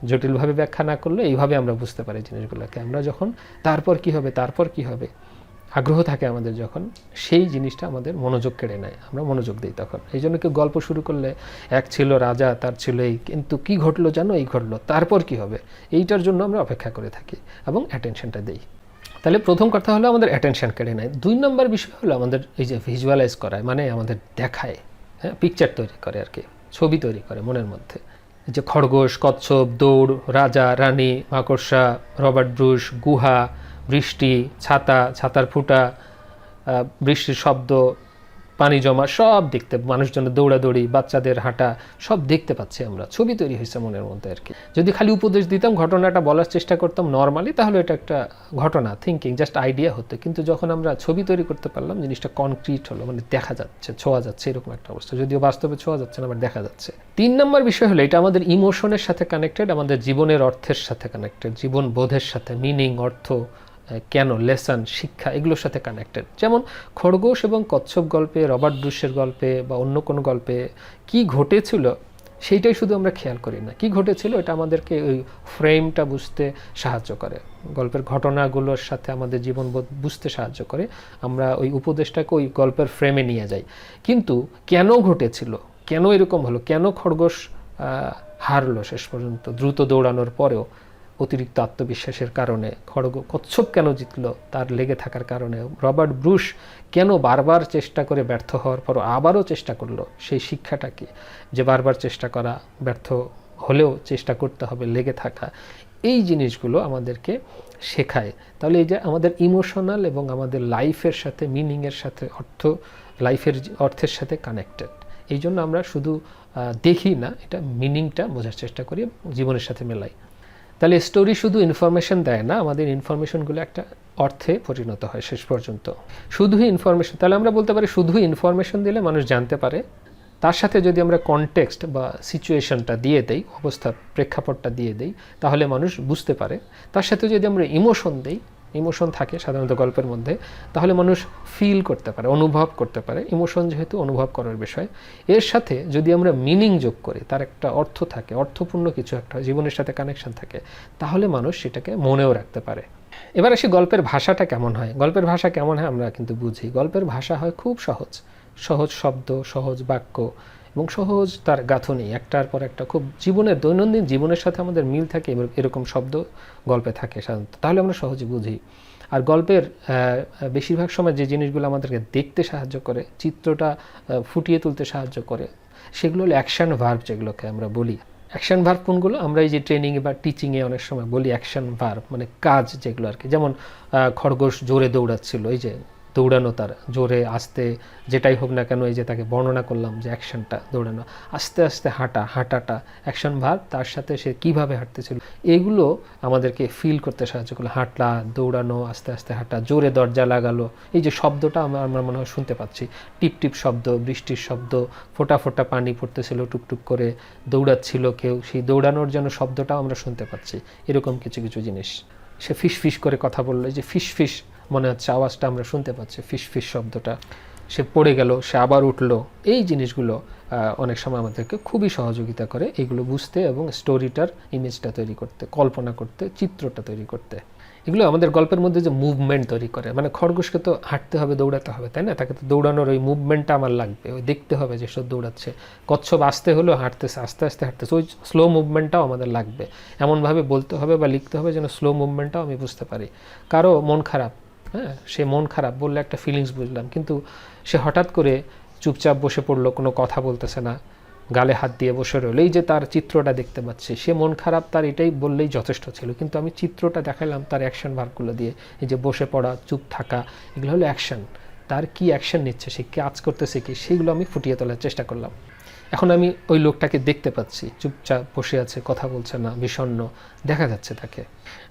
জটিলভাবে ব্যাখ্যা না করলে এইভাবে আমরা বুঝতে পারি জিনিসগুলোকে। আমরা যখন তারপর কি হবে, তারপর কি হবে আগ্রহ থাকে আমাদের, যখন সেই জিনিসটা আমাদের মনোযোগ কেড়ে নেয়, আমরা মনোযোগ দিই তখন। এই জন্য কেউ গল্প শুরু করলে, এক ছিল রাজা, তার ছিল এই, কিন্তু কি ঘটলো জানো, এই ঘটলো, তারপর কি হবে, এইটার জন্য আমরা অপেক্ষা করে থাকি এবং অ্যাটেনশনটা দিই। তাহলে প্রথম কথা হলো আমাদের অ্যাটেনশন কেড়ে নেয়। 2 নম্বর বিষয় হলো আমাদের এই যে ভিজুয়ালাইজ করায়, মানে আমাদের দেখায়, হ্যাঁ, পিকচার তৈরি করে আর কি, ছবি তৈরি করে মনের মধ্যে। যে খরগোশ, কচ্ছপ, দৌড়, রাজা, রানী, মাকড়সা, রবার্ট ব্রুশ, গুহা, বৃষ্টি, ছাতা, ছাতার ফুটা, বৃষ্টির শব্দ, পানি জমা, সব দেখতে, মানুষজনের দৌড়াদৌড়ি, বাচ্চাদের হাঁটা, সব দেখতে পাচ্ছি আমরা, ছবি তৈরি হয়েছে মনের মধ্যে আর কি। যদি খালি উপদেশ দিতাম, ঘটনাটা বলার চেষ্টা করতাম নর্মালি, তাহলে এটা একটা ঘটনা, থিঙ্কিং, জাস্ট আইডিয়া হতো। কিন্তু যখন আমরা ছবি তৈরি করতে পারলাম, জিনিসটা কনক্রিট হলো, মানে দেখা যাচ্ছে, ছোঁয়া যাচ্ছে, এরকম একটা অবস্থা, যদিও বাস্তবে ছোঁয়া যাচ্ছে না, আবার দেখা যাচ্ছে। 3 নম্বর বিষয় হলো এটা আমাদের ইমোশনের সাথে কানেক্টেড, আমাদের জীবনের অর্থের সাথে কানেক্টেড, জীবন বোধের সাথে, মিনিং, অর্থ, কেন, লেসন, শিক্ষা, এগুলোর সাথে কানেক্টেড। যেমন খরগোশ এবং কচ্ছপ গল্পে, রবার্ট ব্রুশের গল্পে বা অন্য কোনো গল্পে কি ঘটেছিল সেইটাই শুধু আমরা খেয়াল করি না, কি ঘটেছিল এটা আমাদেরকে ওই ফ্রেমটা বুঝতে সাহায্য করে, গল্পের ঘটনাগুলোর সাথে আমাদের জীবনবোধ বুঝতে সাহায্য করে, আমরা ওই উপদেশটাকে ওই গল্পের ফ্রেমে নিয়ে যাই। কিন্তু কেন ঘটেছিল, কেন এরকম হলো, কেন খরগোশ হারলো শেষ পর্যন্ত দ্রুত দৌড়ানোর পরেও, অতিরিক্ত আত্মবিশ্বাসের কারণে, কচ্ছপ কেন জিতলো তার লেগে থাকার কারণে, রবার্ট ব্রুশ কেন বারবার চেষ্টা করে ব্যর্থ হওয়ার পরও আবারও চেষ্টা করলো, সেই শিক্ষাটা কি, যে বারবার চেষ্টা করা, ব্যর্থ হলেও চেষ্টা করতে হবে, লেগে থাকা, এই জিনিসগুলো আমাদেরকে শেখায়। তাহলে এই যে আমাদের ইমোশনাল এবং আমাদের লাইফের সাথে, মিনিংয়ের সাথে, লাইফের অর্থের সাথে কানেক্টেড। এই জন্য আমরা শুধু দেখি না, এটা মিনিংটা বোঝার চেষ্টা করি, জীবনের সাথে মেলাই। তাহলে স্টোরি শুধু ইনফরমেশন দেয় না, আমাদের ইনফরমেশনগুলো একটা অর্থে পরিণত হয় শেষ পর্যন্ত। শুধুই ইনফরমেশন, তাহলে আমরা বলতে পারি শুধু ইনফরমেশন দিলে মানুষ জানতে পারে, তার সাথে যদি আমরা কনটেক্সট বা সিচুয়েশনটা দিয়ে দেই, অবস্থা, প্রেক্ষাপটটা দিয়ে দেই, তাহলে মানুষ বুঝতে পারে। তার সাথে যদি আমরা ইমোশন দেই, ইমোশন থাকে সাধারণত গল্পের মধ্যে, তাহলে মানুষ ফিল করতে পারে, অনুভব করতে পারে, ইমোশন যেহেতু অনুভব করার বিষয়। এর সাথে যদি আমরা মিনিং যোগ করি, তার একটা অর্থ থাকে, অর্থপূর্ণ কিছু একটা জীবনের সাথে কানেকশন থাকে, তাহলে মানুষ সেটাকে মনেও রাখতে পারে। এবার আসি গল্পের ভাষাটা কেমন হয়। গল্পের ভাষা কেমন হয় আমরা কিন্তু বুঝি। গল্পের ভাষা হয় খুব সহজ, সহজ শব্দ, সহজ বাক্য এবং সহজ তার গাঁথনি, একটার পর একটা, খুব জীবনের, দৈনন্দিন জীবনের সাথে আমাদের মিল থাকে এরকম শব্দ গল্পে থাকে সাধারণত, তাহলে আমরা সহজে বুঝি। আর গল্পের বেশিরভাগ সময় যে জিনিসগুলো আমাদেরকে দেখতে সাহায্য করে, চিত্রটা ফুটিয়ে তুলতে সাহায্য করে, সেগুলো হলো অ্যাকশন ভার্ব, যেগুলোকে আমরা বলি। অ্যাকশন ভার্ব কোনগুলো, আমরা এই যে ট্রেনিংয়ে বা টিচিংয়ে অনেক সময় বলি অ্যাকশন ভার্ব, মানে কাজ যেগুলো আর কি। যেমন খরগোশ জোরে দৌড়াচ্ছিল, এই যে দৌড়ানো, তার জোরে আস্তে যেটাই হোক না কেন, এই যে তাকে বর্ণনা করলাম যে অ্যাকশনটা দৌড়ানো, আস্তে আস্তে হাঁটাটা অ্যাকশন ভার্ব, তার সাথে সে কিভাবে হাঁটতেছিল, এগুলো আমাদেরকে ফিল করতে সাহায্য করলো। হাঁটলা, দৌড়ানো, আস্তে আস্তে হাঁটা, জোরে দরজা লাগালো, এই যে শব্দটা আমরা মনে হয় শুনতে পাচ্ছি, টিপ টিপ শব্দ, বৃষ্টির শব্দ, ফোঁটা ফোঁটা পানি পড়তেছিল টুকটুক করে, দৌড়াচ্ছিল কেউ, সেই দৌড়ানোর জন্য শব্দটাও আমরা শুনতে পাচ্ছি। এরকম কিছু কিছু জিনিস। সে ফিস ফিস করে কথা বললো, এই যে ফিস ফিস মনে হচ্ছে আওয়াজটা আমরা শুনতে পাচ্ছি, ফিস ফিস শব্দটা। সে পড়ে গেল, সে আবার উঠলো, এই জিনিসগুলো অনেক সময় আমাদেরকে খুবই সহযোগিতা করে এগুলো বুঝতে এবং স্টোরিটার ইমেজটা তৈরি করতে, কল্পনা করতে, চিত্রটা তৈরি করতে। এগুলো আমাদের গল্পের মধ্যে যে মুভমেন্ট তৈরি করে, মানে খরগোশকে তো হাঁটতে হবে, দৌড়াতে হবে, তাই না, তাকে তো দৌড়ানোর ওই মুভমেন্টটা আমার লাগবে, ওই দেখতে হবে যে সব দৌড়াচ্ছে। কচ্ছপ আসতে হলেও হাঁটতেছে, আস্তে আস্তে হাঁটতেছে, ওই স্লো মুভমেন্টটাও আমাদের লাগবে, এমনভাবে বলতে হবে বা লিখতে হবে যেন স্লো মুভমেন্টটাও আমি বুঝতে পারি। কারো মন খারাপ, হ্যাঁ, সে মন খারাপ বললে একটা ফিলিংস বুঝলাম, কিন্তু সে হঠাৎ করে চুপচাপ বসে পড়লো, কোনো কথা বলতেছে না, গালে হাত দিয়ে বসে রইল, এই যে তার চিত্রটা দেখতে পাচ্ছি, সে মন খারাপ, তার এটাই বললেই যথেষ্ট ছিল, কিন্তু আমি চিত্রটা দেখালাম তার অ্যাকশন ভার্বগুলো দিয়ে। এই যে বসে পড়া, চুপ থাকা, এগুলো হলো অ্যাকশন। তার কি অ্যাকশন নিচ্ছে, সে কাজ করতেছে কি, সেগুলো আমি ফুটিয়ে তোলার চেষ্টা করলাম। এখন আমি ওই লোকটাকে দেখতে পাচ্ছি, চুপচাপ বসে আছে, কথা বলছে না, বিষণ্ণ দেখা যাচ্ছে তাকে।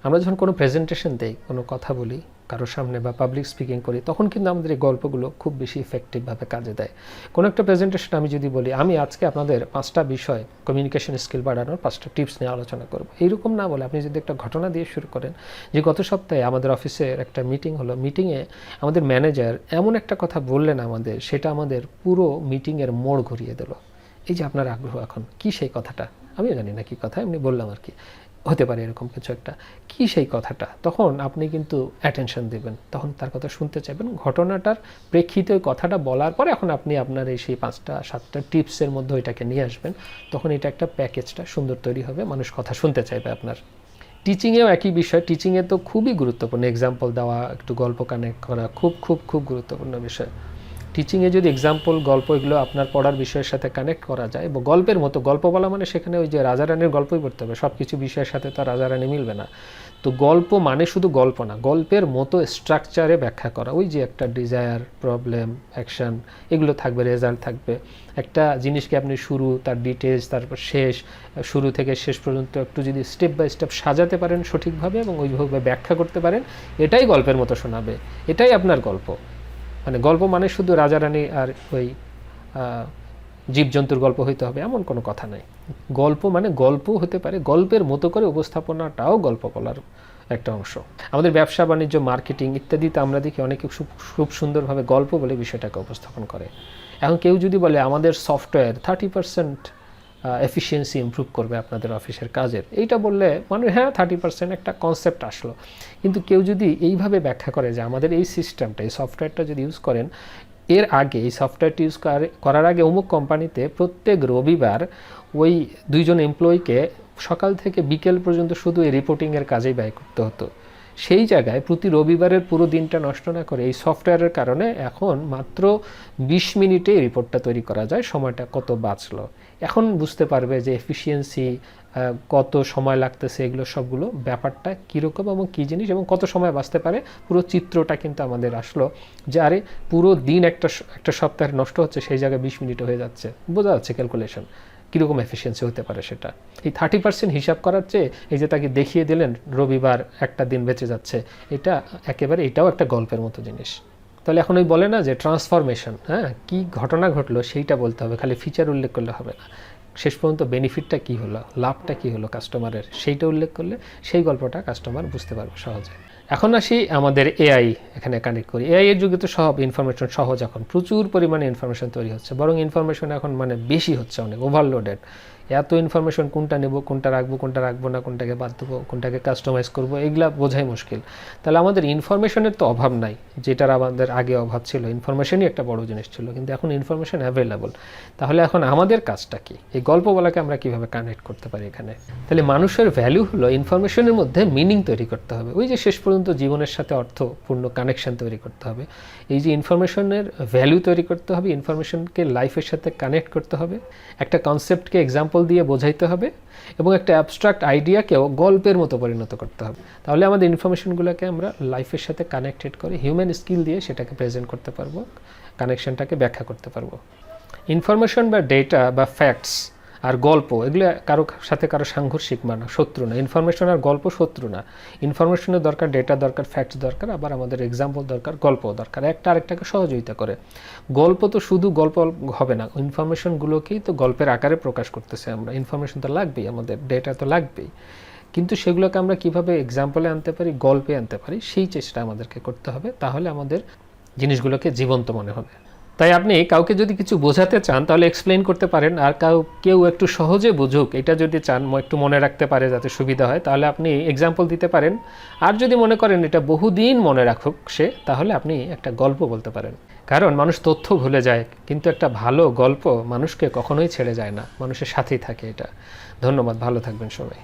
আমরা যখন কোনো প্রেজেন্টেশন দেই, কোনো কথা বলি কারোর সামনে বা পাবলিক স্পিকিং করি, তখন কিন্তু আমাদের এই গল্পগুলো খুব বেশি ইফেক্টিভভাবে কাজে দেয়। কোনো একটা প্রেজেন্টেশন আমি যদি বলি, আমি আজকে আপনাদের 5টা বিষয় কমিউনিকেশন স্কিল বাড়ানোর 5টা টিপস নিয়ে আলোচনা করব, এইরকম না বলে আপনি যদি একটা ঘটনা দিয়ে শুরু করেন যে গত সপ্তাহে আমাদের অফিসের একটা মিটিং হলো, মিটিংয়ে আমাদের ম্যানেজার এমন একটা কথা বললেন আমাদের, সেটা আমাদের পুরো মিটিংয়ের মোড় ঘুরিয়ে দিল। এই যে আপনার আগ্রহ এখন কি সেই কথাটা, আমিও জানি না কি কথা, এমনি বললাম আর কি, হতে পারে এরকম কিছু একটা, কি সেই কথাটা, তখন আপনি কিন্তু অ্যাটেনশন দেবেন, তখন তার কথা শুনতে চাইবেন। ঘটনাটার প্রেক্ষিতে ওই কথাটা বলার পরে এখন আপনি আপনার এই সেই 5টা 7টা টিপসের মধ্যে ওইটাকে নিয়ে আসবেন, তখন এটা একটা প্যাকেজটা সুন্দর তৈরি হবে, মানুষ কথা শুনতে চাইবে আপনার। টিচিংয়েও একই বিষয়, টিচিংয়ে তো খুবই গুরুত্বপূর্ণ, এক্সাম্পল দেওয়া, একটু গল্প কানেক্ট করা খুব খুব খুব গুরুত্বপূর্ণ বিষয়। টিচিংয়ে যদি এক্সাম্পল, গল্প, এগুলো আপনার পড়ার বিষয়ের সাথে কানেক্ট করা যায়, এবং গল্পের মতো, গল্প বলা মানে সেখানে ওই যে রাজা রানীর গল্পই পড়তে হবে, সব কিছু বিষয়ের সাথে তো রাজা রানী মিলবে না। তো গল্প মানে শুধু গল্প না, গল্পের মতো স্ট্রাকচারে ব্যাখ্যা করা, ওই যে একটা ডিজায়ার, প্রবলেম, অ্যাকশন, এগুলো থাকবে, রেজাল্ট থাকবে। একটা জিনিসকে আপনি শুরু, তার ডিটেলস, তারপর শেষ, শুরু থেকে শেষ পর্যন্ত একটু যদি স্টেপ বাই স্টেপ সাজাতে পারেন সঠিকভাবে এবং ওইভাবে ব্যাখ্যা করতে পারেন, এটাই গল্পের মতো শোনাবে, এটাই আপনার গল্প। মানে গল্প মানে শুধু রাজা রানী আর ওই জীবজন্তুর গল্প হইতে হবে এমন কোনো কথা নাই। গল্প মানে গল্প হতে পারে, গল্পের মতো করে উপস্থাপনাটাও গল্প বলার একটা অংশ। আমাদের ব্যবসা বাণিজ্য, মার্কেটিং ইত্যাদিতে আমরা দেখি অনেকে খুব সুন্দরভাবে গল্প বলে বিষয়টাকে উপস্থাপন করে। এখন কেউ যদি বলে আমাদের সফটওয়্যার 30% এফিসিয়েন্সি ইমপ্রুভ করবে আপনাদের অফিসের কাজের, এইটা বললে মানে হ্যাঁ 30% একটা কনসেপ্ট আসলো, কিন্তু কেউ যদি এইভাবে ব্যাখ্যা করে যে আমাদের এই সিস্টেমটা, এই সফটওয়্যারটা যদি ইউজ করেন, এর আগে এই সফটওয়্যারটি ইউজ করার আগে অমুক কোম্পানিতে প্রত্যেক রবিবার ওই 2জন এমপ্লয়িকে সকাল থেকে বিকেল পর্যন্ত শুধু এই রিপোর্টিংয়ের কাজেই ব্যয় করতে হতো, সেই জায়গায় প্রতি রবিবারের পুরো দিনটা নষ্ট না করে এই সফটওয়্যারের কারণে এখন মাত্র 20 মিনিটে রিপোর্টটা তৈরি করা যায়, সময়টা কত বাঁচলো। এখন বুঝতে পারবে যে এফিসিয়েন্সি, কত সময় লাগতেছে, এগুলো সবগুলো ব্যাপারটা কীরকম এবং কী জিনিস এবং কত সময় বাঁচতে পারে, পুরো চিত্রটা কিন্তু আমাদের আসলো যে আরে পুরো দিন একটা সপ্তাহে নষ্ট হচ্ছে, সেই জায়গায় 20 মিনিটে হয়ে যাচ্ছে, বোঝা যাচ্ছে ক্যালকুলেশন কীরকম এফিসিয়েন্সি হতে পারে সেটা। এই 30% হিসাব করার চেয়ে এই যে তাকে দেখিয়ে দিলেন রবিবার একটা দিন বেঁচে যাচ্ছে, এটা একেবারে, এটাও একটা গল্পের মতো জিনিস। তাহলে এখন ওই বলে না যে ট্রান্সফরমেশন, হ্যাঁ কী ঘটনা ঘটলো সেইটা বলতে হবে, খালি ফিচার উল্লেখ করলে হবে না, শেষ পর্যন্ত বেনিফিটটা কী হলো, লাভটা কী হলো কাস্টমারের, সেইটা উল্লেখ করলে সেই গল্পটা কাস্টমার বুঝতে পারবে সহজে। এখন আসি আমাদের এআই, এখানে কানেক্ট করি। এআই এর যুগে তো সব ইনফরমেশন সহজ, এখন প্রচুর পরিমাণে ইনফরমেশন তৈরি হচ্ছে, বরং ইনফরমেশন এখন মানে বেশি হচ্ছে, অনেক ওভারলোডেড। এত ইনফরমেশন কোনটা নেব, কোনটা রাখবো না, কোনটাকে বাদ দেবো, কোনটাকে কাস্টমাইজ করবো, এগুলা বোঝাই মুশকিল। তাহলে আমাদের ইনফরমেশনের তো অভাব নাই, যেটার আমাদের আগে অভাব ছিল, ইনফরমেশনই একটা বড় জিনিস ছিল, কিন্তু এখন ইনফরমেশন অ্যাভেলেবল। তাহলে এখন আমাদের কাজটা কি, এই গল্প বলাকে আমরা কিভাবে কানেক্ট করতে পারি এখানে? তাহলে মানুষের ভ্যালু হলো ইনফরমেশনের মধ্যে মিনিং তৈরি করতে হবে, ওই যে শেষ পর্যন্ত জীবনের সাথে অর্থপূর্ণ কানেকশন তৈরি করতে হবে। এই যে ইনফরমেশনের ভ্যালু তৈরি করতে হবে, ইনফরমেশনকে লাইফের সাথে কানেক্ট করতে হবে, একটা কনসেপ্টকে এক্সাম্পল দিয়ে বোঝাইতে হবে এবং একটা অ্যাবস্ট্রাক্ট আইডিয়াকেও গল্পের মতো পরিণত করতে হবে। তাহলে আমাদের ইনফরমেশনগুলোকে আমরা লাইফের সাথে কানেক্টেড করে হিউম্যান স্কিল দিয়ে সেটাকে প্রেজেন্ট করতে পারবো, কানেকশনটাকে ব্যাখ্যা করতে পারবো। ইনফরমেশন বা ডেটা বা ফ্যাক্টস আর গল্প, এগুলো কারো সাংঘর্ষিক মানে শত্রু না। ইনফরমেশন আর গল্প শত্রু না, ইনফরমেশনের দরকার, ডেটা দরকার, ফ্যাক্টস দরকার, আবার আমাদের এক্সাম্পল দরকার, গল্প দরকার, একটা আরেকটাকে সহযোগিতা করে। গল্প তো শুধু গল্প হবে না, ইনফরমেশনগুলোকেই তো গল্পের আকারে প্রকাশ করতেছে আমরা, ইনফরমেশন তো লাগবেই, আমাদের ডেটা তো লাগবেই, কিন্তু সেগুলোকে আমরা কিভাবে এক্সাম্পলে আনতে পারি, গল্পে আনতে পারি, সেই চেষ্টা আমাদেরকে করতে হবে, তাহলে আমাদের জিনিসগুলোকে জীবন্ত মনে হবে। তাই আপনি কাউকে যদি কিছু বোঝাতে চান তাহলে এক্সপ্লেইন করতে পারেন, আর কেউ একটু সহজে বুঝুক এটা যদি চান, একটু মনে রাখতে পারে যাতে সুবিধা হয়, তাহলে আপনি এক্সাম্পল দিতে পারেন। আর যদি মনে করেন এটা বহুদিন মনে রাখুক সে, তাহলে আপনি একটা গল্প বলতে পারেন। কারণ মানুষ তথ্য ভুলে যায়, কিন্তু একটা ভালো গল্প মানুষকে কখনোই ছেড়ে যায় না, মানুষের সাথেই থাকে এটা। ধন্যবাদ, ভালো থাকবেন সবাই।